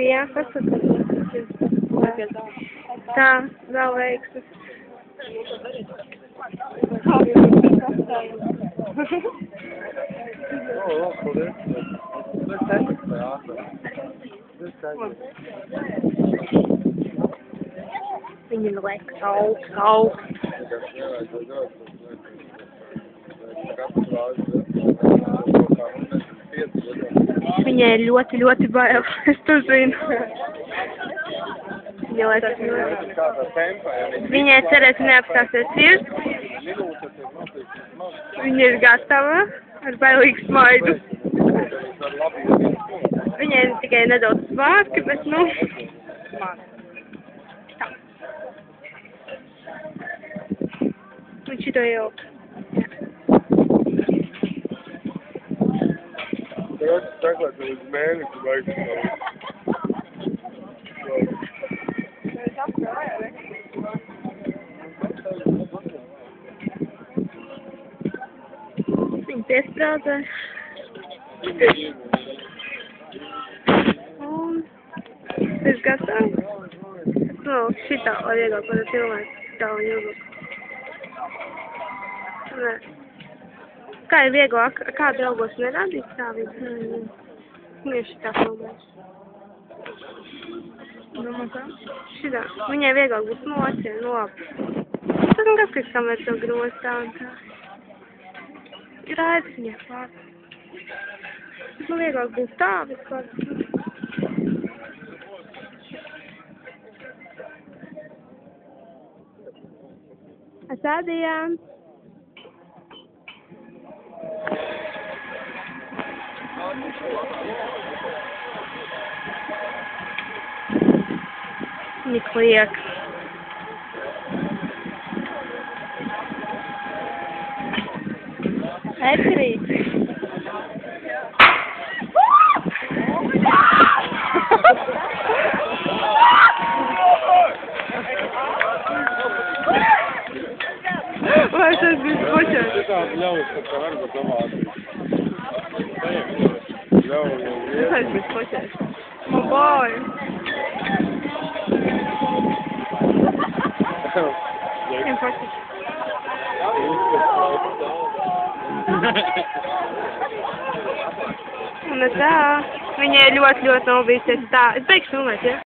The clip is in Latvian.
Jā, pasakiet. Tā, vēl veiksmes. Viņi liekas augsts. Viņai ir ļoti bail, es to zinu. Viņai cerēs neapstāsies sirds. Viņa ir gatava ar bailīgu smaidu. Viņai tikai nedaudz svārki, bet nu... Tā. Un šito jau... Tagad saklāt uz mēnesi vajag Viņa piesprādzē. Un... Es gatavu. Nu, šitā var iegāt par cilvēku. Tā viņa ilgāk. Nē. Kā ir vieglāk? Kādu augos nerādīt stāvīt? Tieši tā filmēs. Domā kā? Šitā. Viņai vieglāk būs nocien, labi. Tas un kas, kamēr tev grozi tā un tā. Ir rēdz viņai pār. Nu vieglāk būs tā vispār. Atādījām. Viņi kliek. Atkrīt. Vai tas bija počēs? Šitādi ļaus, ka tā varbūt domāt. Tas bija počēs. Boy. Viņam patīk. Un tā, viņai ļoti nav bijusies tā. Es beigšu filmēt, ja?